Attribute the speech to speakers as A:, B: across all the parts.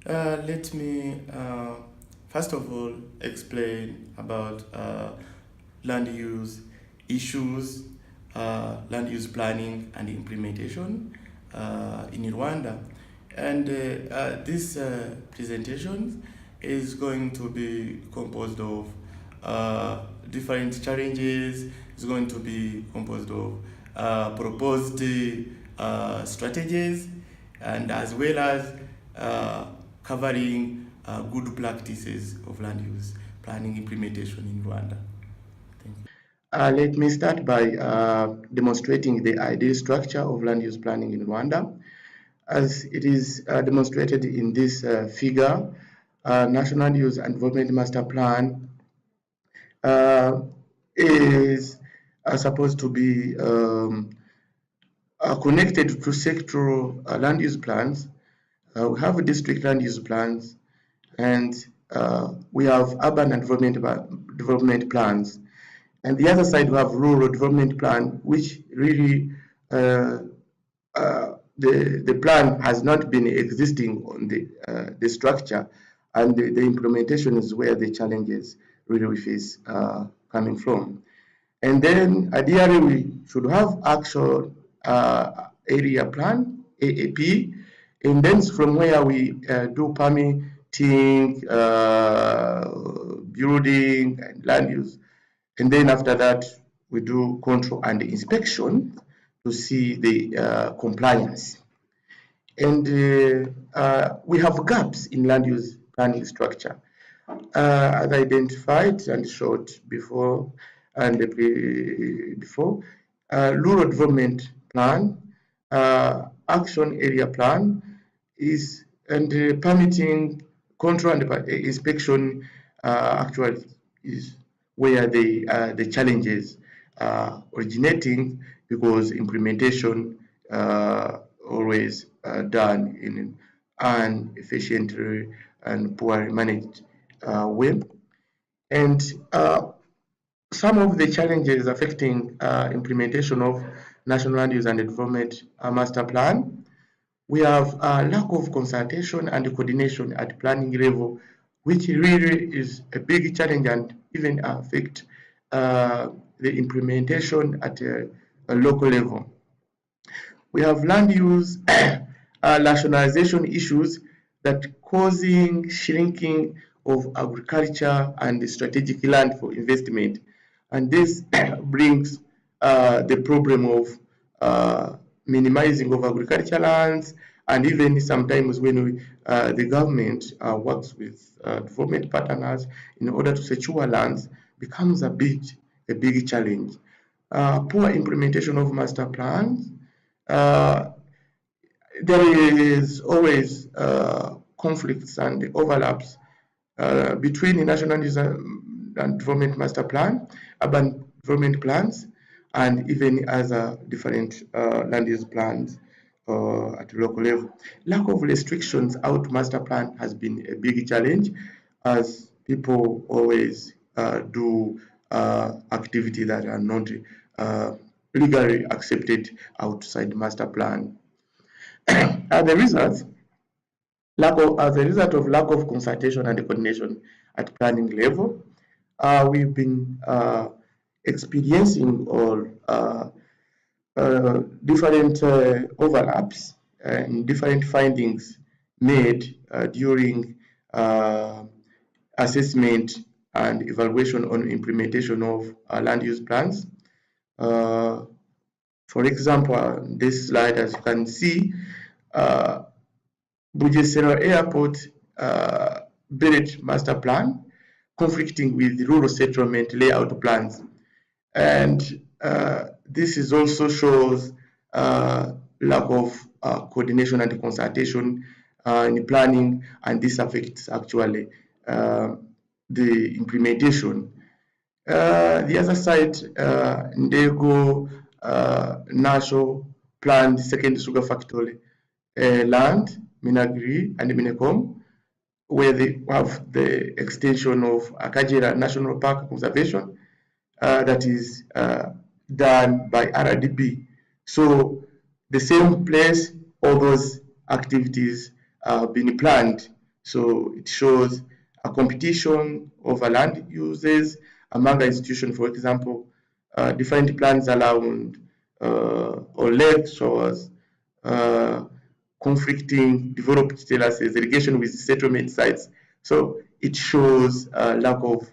A: Let me first of all explain about land use issues, land use planning and implementation in Rwanda. And this presentation is going to be composed of different challenges. It's going to be composed of proposed strategies, and as well as covering good practices of land use planning implementation in Rwanda. Thank you. Let me start by demonstrating the ideal structure of land use planning in Rwanda. As it is demonstrated in this figure, National Use and Development Master Plan uh, is supposed to be connected to sectoral land use plans. We have district land use plans, and we have urban and development plans. And the other side, we have rural development plan, which really the plan has not been existing on the structure, and the implementation is where the challenges really we face coming from. And then ideally we should have actual area plan, AAP, and then from where we do permitting, building and land use. And then after that, we do control and inspection to see the compliance. And we have gaps in land use planning structure. As identified and showed before and before, rural development plan, action area plan is, and permitting, control and inspection actually is where the challenges are originating, because implementation always done in an inefficient and poorly managed way. And some of the challenges affecting implementation of National Land Use and Development Master Plan, we have a lack of consultation and coordination at planning level, which really is a big challenge and even affect the implementation at a local level. We have land use rationalization issues that causing shrinking of agriculture and strategic land for investment. And this brings the problem of minimizing of agricultural lands, and even sometimes when the government works with development partners in order to secure lands, becomes a big challenge. Poor implementation of master plans. Uh, there is always conflicts and overlaps between the National Use and Development Master Plan, urban development plans, and even other different land use plans at local level. Lack of restrictions out master plan has been a big challenge, as people always do activity that are not legally accepted outside master plan. As a result, as a result of lack of consultation and coordination at planning level, we've been experiencing all different overlaps and different findings made during assessment and evaluation on implementation of land use plans. For example, this slide, as you can see, Bugesera Airport built master plan conflicting with rural settlement layout plans. And this is also shows lack of coordination and consultation in planning, and this affects actually the implementation. The other side, Ndego National Planned Second Sugar Factory land, Minagri and Minecom, where they have the extension of Akajira National Park Conservation that is done by RDP. So the same place, all those activities have been planned So it shows a competition over land uses among institutions. For example, different plans around or lake shores, uh, conflicting developed terraces, irrigation with settlement sites. So it shows a lack of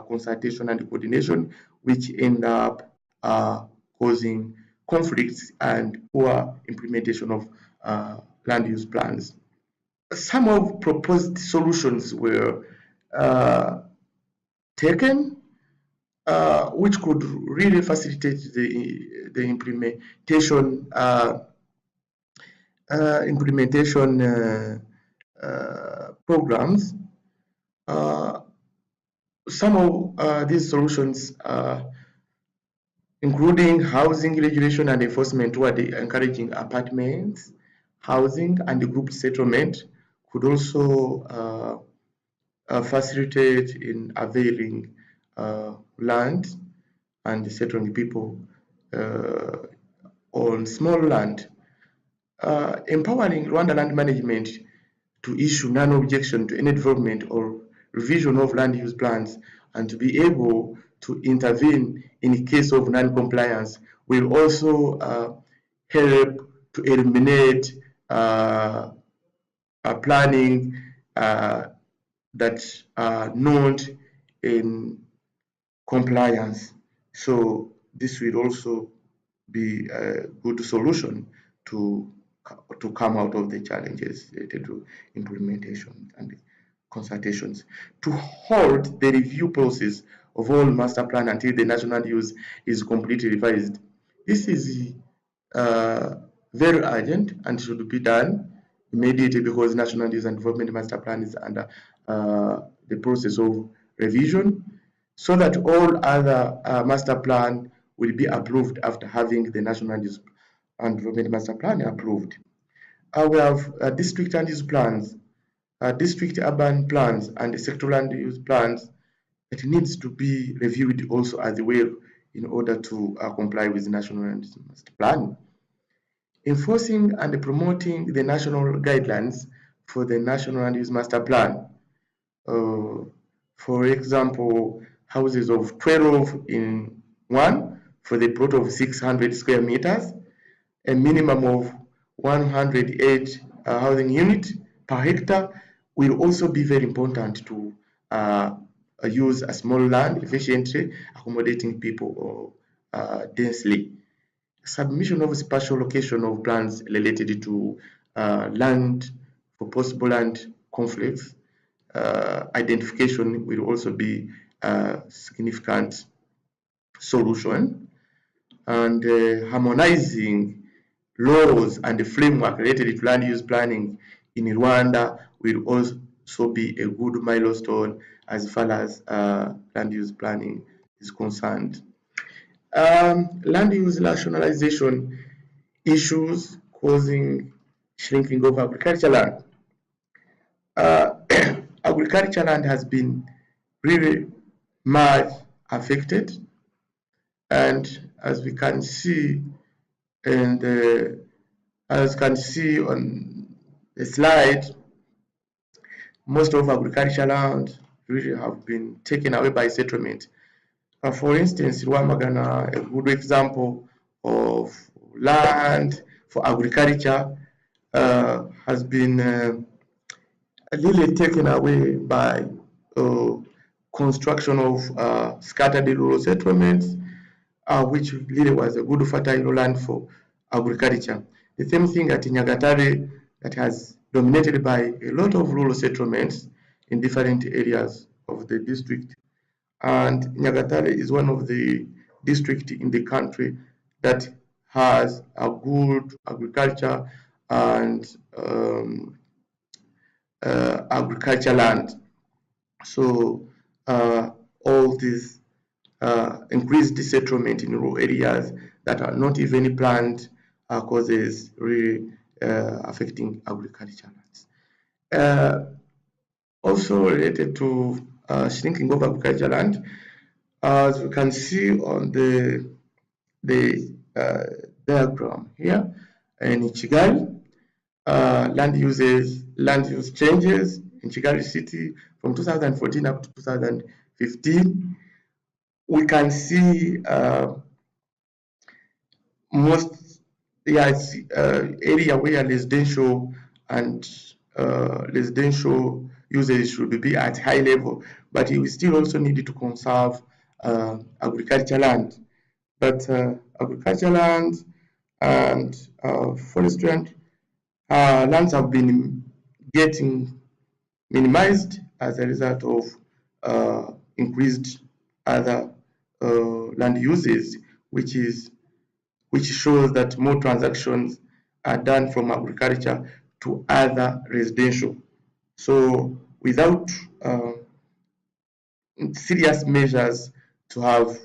A: consultation and coordination, which end up causing conflicts and poor implementation of land use plans. Some of proposed solutions were uh, taken, which could really facilitate the implementation programs. Uh, some of these solutions, including housing regulation and enforcement, toward encouraging apartments, housing, and group settlement, could also facilitate in availing land and settling people uh, on small land, empowering Rwanda land management to issue non-objection to any development or revision of land use plans and to be able to intervene in case of non-compliance will also help to eliminate planning that are not in compliance. So this will also be a good solution to come out of the challenges related to implementation and consultations. To hold the review process of all master plan until the national use is completely revised. This is uh, very urgent and should be done immediately because national use and development master plan is under the process of revision, so that all other master plan will be approved after having the national use and development master plan approved. We have district land use plans, district urban plans, and the sectoral land use plans. It needs to be reviewed also as well in order to comply with the national land use master plan. Enforcing and promoting the national guidelines for the national land use master plan. Uh, for example, houses of 12 in one for the plot of 600 square meters, a minimum of 108 housing units per hectare will also be very important to use a small land efficiently, accommodating people densely. Submission of spatial location of plans related to land for possible land conflicts. Identification will also be a significant solution, and harmonizing laws and the framework related to land use planning in Rwanda will also be a good milestone as far as land use planning is concerned. Land use rationalization issues causing shrinking of agricultural land. Uh, agricultural land has been really much affected, and as we can see, and as you can see on the slide, most of agricultural land really have been taken away by settlement. For instance, Rwamagana, a good example of land for agriculture, has been really taken away by construction of scattered rural settlements, which really was a good fertile land for agriculture. The same thing at Nyagatare, that has dominated by a lot of rural settlements in different areas of the district. And Nyagatare is one of the districts in the country that has a good agriculture and agriculture land. So all these increased settlement in rural areas that are not even planned causes really affecting agriculture lands. Also related to shrinking of agriculture land, as you can see on the diagram here in Kigali, land use changes in Kigali City from 2014 up to 2015, we can see most it's area where residential and residential usage should be at high level, but we still also need to conserve agricultural land. But agricultural land and forestry lands have been getting minimized as a result of increased other land uses, which shows that more transactions are done from agriculture to other residential. So without serious measures to have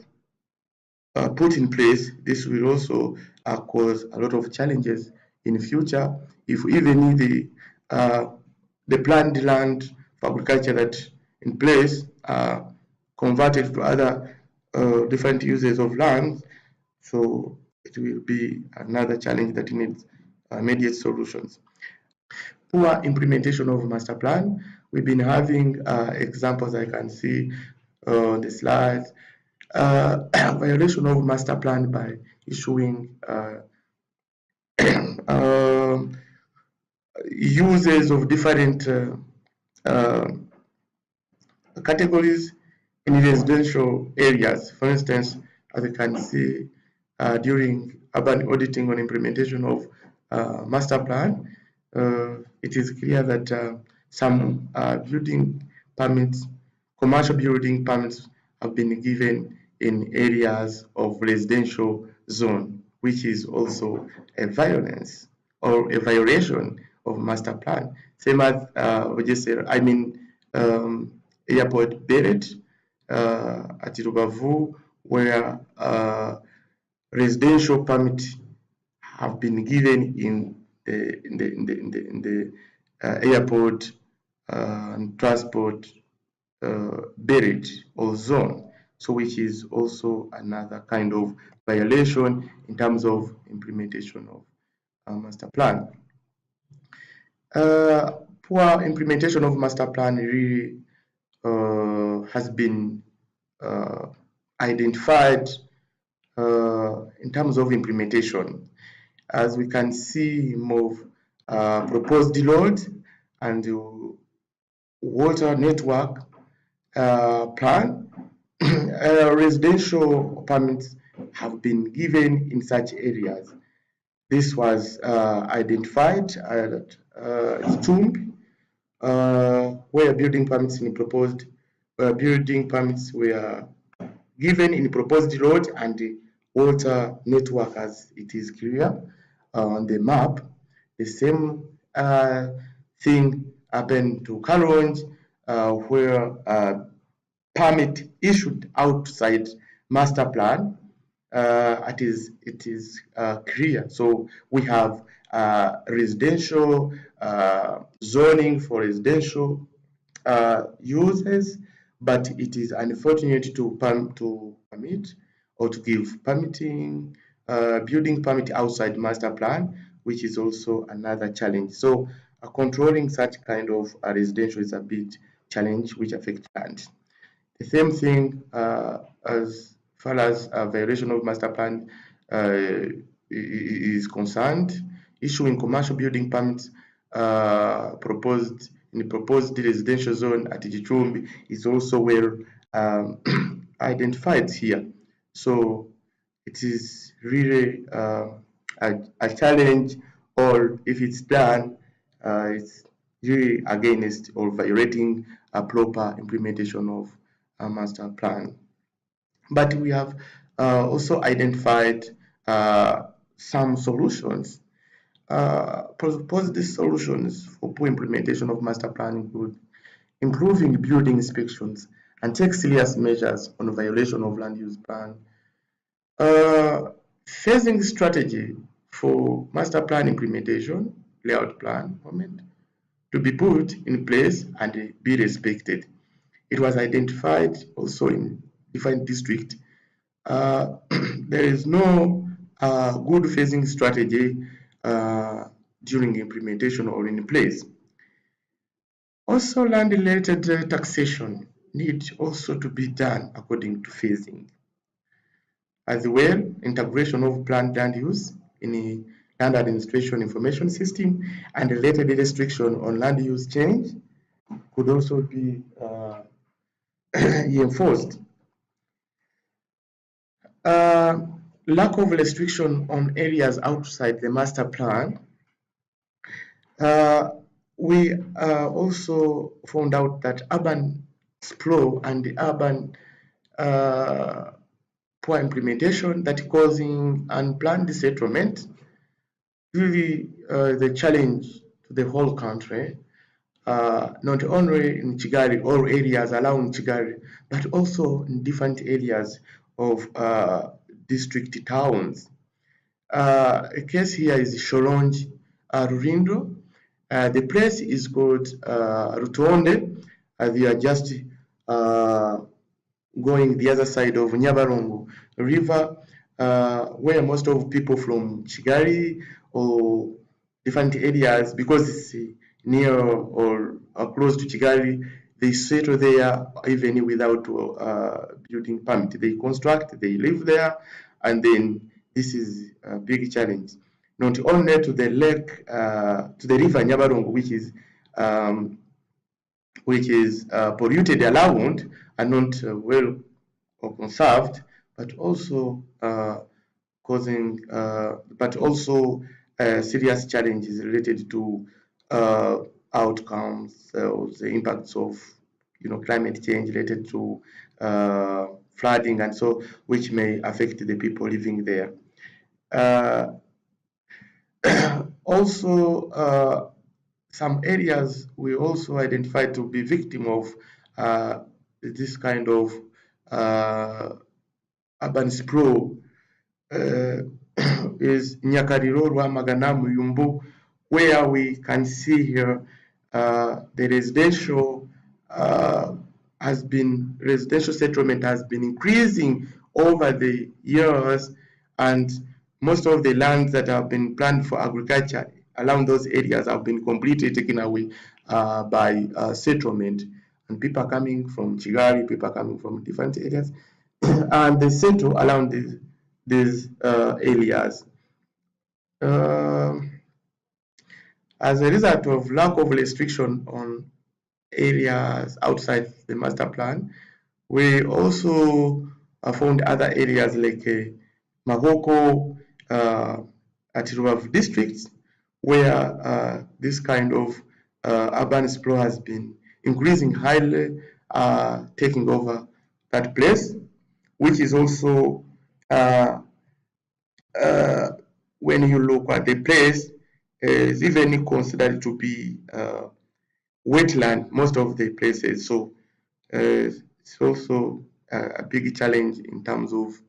A: put in place, this will also cause a lot of challenges in the future if even the planned land for agriculture that in place are converted to other different uses of land. So it will be another challenge that needs immediate solutions. Poor implementation of master plan. We've been having examples I can see on the slides. Violation of master plan by issuing uses of different uh, categories in residential areas. For instance, as you can see during urban auditing on implementation of master plan, it is clear that some building permits, commercial building permits have been given in areas of residential zone, which is also a violence or a violation of master plan. Same as we just said, airport Beret at Rubavu, where residential permits have been given in the airport and transport Beret or zone, so which is also another kind of violation in terms of implementation of master plan. Poor implementation of master plan really has been identified in terms of implementation. As we can see, more proposed load and water network plan, residential permits have been given in such areas. This was identified at Chumbi, where building permits were given in proposed road and the water network as it is clear on the map. The same thing happened to Karonj, where permit issued outside master plan, it is clear. So we have residential zoning for residential uses, but it is unfortunate to permit or to give permitting building permit outside master plan, which is also another challenge. So controlling such kind of residential is a big challenge which affects land. The same thing as far as violation of master plan is concerned, issuing commercial building permits proposed in the proposed residential zone at Gicumbi is also well identified here. So it is really a challenge, or if it's done, it's really against or violating a proper implementation of a master plan. But we have also identified some solutions. Proposed solutions for poor implementation of master plan include improving building inspections and take serious measures on violation of land use plan. Phasing strategy for master plan implementation, layout plan, to be put in place and be respected. It was identified also in different districts. There is no good phasing strategy during implementation or in place. Also, land-related taxation need also to be done according to phasing. As well, integration of planned land use in a land administration information system and related restriction on land use change could also be enforced. Lack of restriction on areas outside the master plan. We also found out that urban sprawl and the urban poor implementation that causing unplanned settlement really the challenge to the whole country, not only in Kigali or areas around Kigali, but also in different areas of district towns. A case here is Shorongi, Rulindo. The place is called Rutonde. They are just going the other side of Nyabarongo River, where most of people from Kigali or different areas, because it's near or close to Kigali, they settle there even without building permit. They construct, they live there, and then this is a big challenge. Not only to the lake, to the river Nyabarongo, which is polluted around and not well conserved, but also causing, but also serious challenges related to outcomes or the impacts of climate change related to flooding and so, which may affect the people living there. Also, some areas we also identified to be victim of this kind of urban sprawl is Nyakariro, Rwamagana, Muyumbu, where we can see here the residential settlement has been increasing over the years, and most of the lands that have been planned for agriculture around those areas have been completely taken away by settlement. And people are coming from Kigali, people are coming from different areas, and they settle around these areas. As a result of lack of restriction on areas outside the master plan, we also found other areas like Mahoko at Rubavu districts, where this kind of urban sprawl has been increasing highly, taking over that place, which is also when you look at the place, is even considered to be wetland, most of the places. So it's also a big challenge in terms of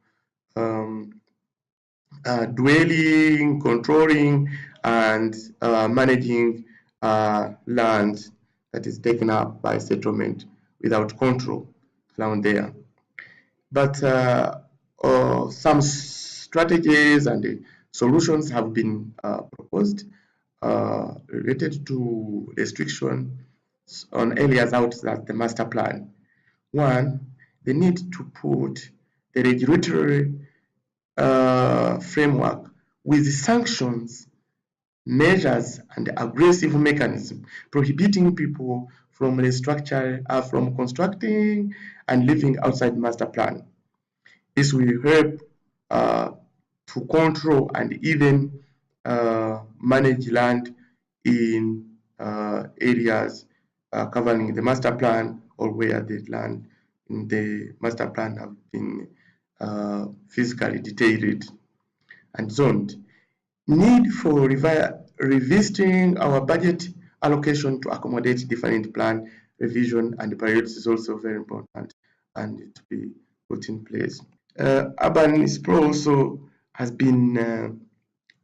A: dwelling, controlling, and managing land that is taken up by settlement without control around there. But some strategies and solutions have been proposed related to restrictions on areas outside the master plan. One, they need to put the regulatory framework with sanctions, measures, and aggressive mechanism prohibiting people from from constructing and living outside master plan. This will help to control and even manage land in areas covering the master plan or where the land in the master plan have been physically detailed and zoned. Need for revisiting our budget allocation to accommodate different plan revision and priorities is also very important and to be put in place. Urban sprawl also has been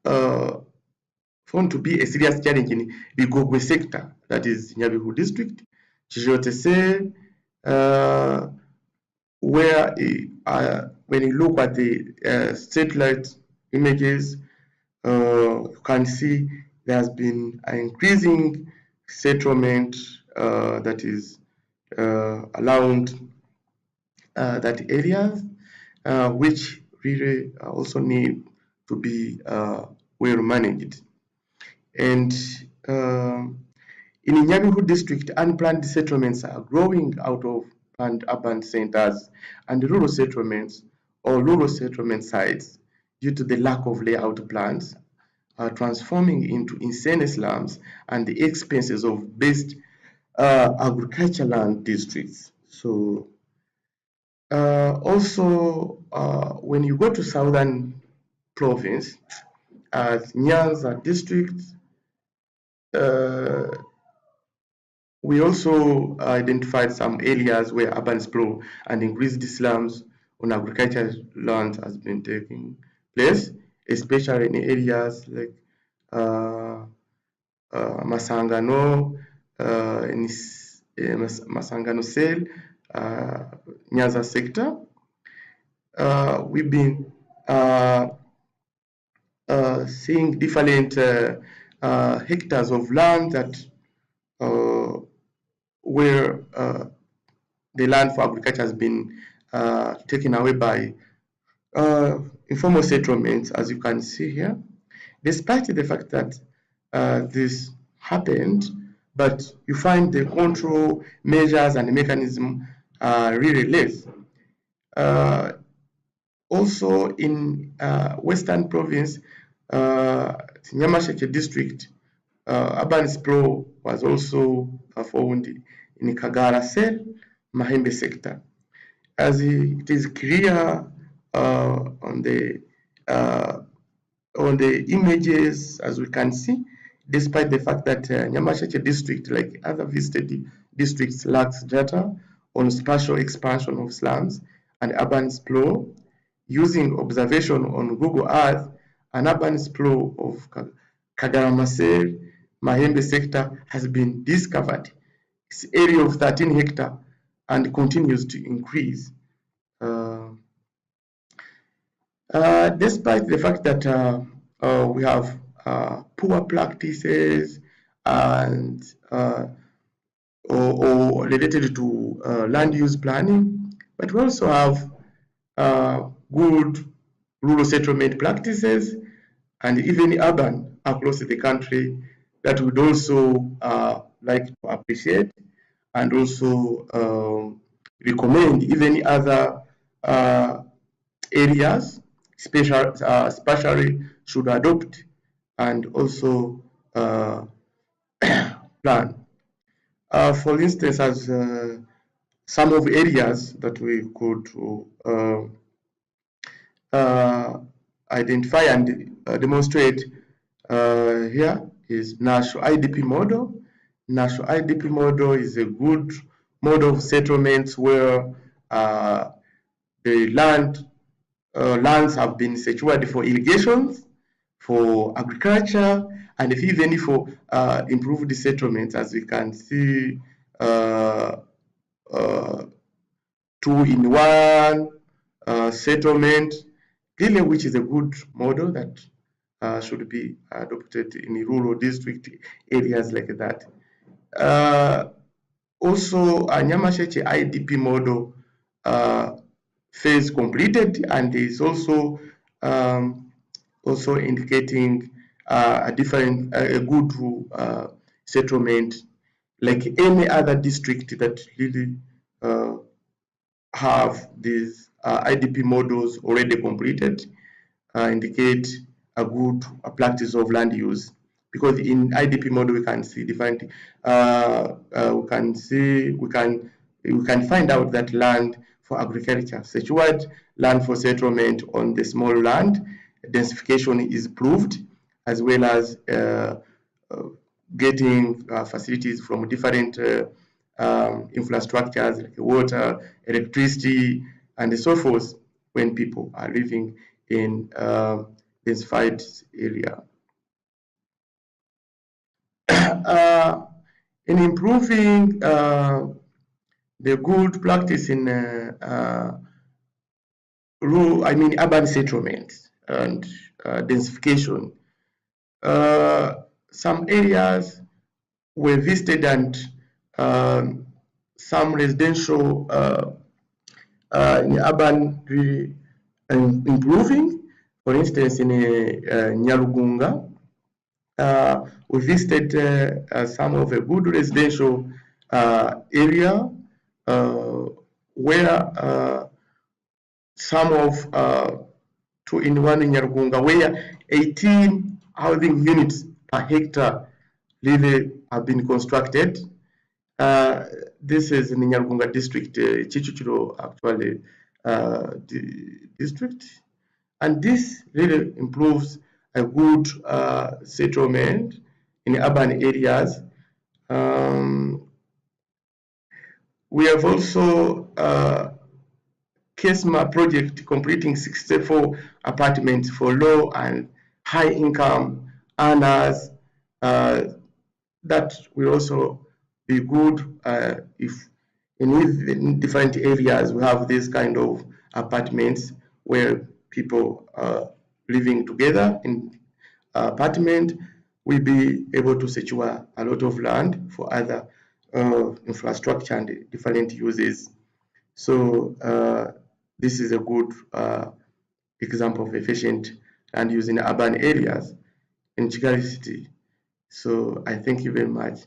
A: found to be a serious challenge in the Gogwe sector, that is Nyabihu District, Chijotese, where when you look at the satellite images, you can see there has been an increasing settlement that is around that areas, which really also need to be well managed. And in Nyabihu District, unplanned settlements are growing out of planned urban centers and rural settlements or rural settlement sites due to the lack of layout plans are transforming into insane slums and the expenses of best agricultural land districts. So also, when you go to southern province, Nyanza district, we also identified some areas where urban sprawl and increased slums on agricultural land has been taking place, especially in areas like Masangano, Masangano Cell, Nyanza sector. We've been seeing different hectares of land that where the land for agriculture has been taken away by informal settlements, as you can see here. Despite the fact that this happened, but you find the control measures and the mechanism really less. Also in Western Province, Nyamasheke District, urban sprawl was also found in Kagara Cell, Mahembe sector. As it is clear on the images, as we can see, despite the fact that Nyamasheke District, like other visited districts, lacks data on spatial expansion of slums and urban sprawl, using observation on Google Earth, an urban sprawl of Kagaramasel, Mahembe sector has been discovered. It's area of 13 hectares and continues to increase. Despite the fact that we have poor practices and or related to land use planning, but we also have good rural settlement practices and even urban across the country that would also like to appreciate and also recommend even other areas, especially should adopt and also plan. For instance, as some of areas that we could identify and demonstrate here is national IDP model. National IDP model is a good model of settlements where the lands have been secured for irrigations, for agriculture, and even for improved settlements, as we can see, 2-in-1 settlement, really, which is a good model that should be adopted in rural district areas like that. Also, a Nyamasheke IDP model phase completed and is also indicating a good settlement like any other district that really have these IDP models already completed, indicate a good practice of land use. Because in IDP model we can see different, we can find out that land for agriculture, secured land for settlement on the small land, densification is proved, as well as getting facilities from different infrastructures like water, electricity, and so forth when people are living in densified area. In improving the good practice in urban settlements and densification, some areas were visited and some residential in urban really improving. For instance, in Nyarugunga, we visited some of a good residential area where some of two-in-one in Nyarugunga, where 18 housing units per hectare really have been constructed. This is in the Nyarugunga district, Chichuchiro actually district, and this really improves a good settlement in urban areas. We have also KESMA project completing 64 apartments for low and high income earners. That will also be good if in different areas we have this kind of apartments where people are living together in apartment. We'll be able to secure a lot of land for other infrastructure and different uses. So this is a good example of efficient land use in urban areas in Kigali City. So I thank you very much.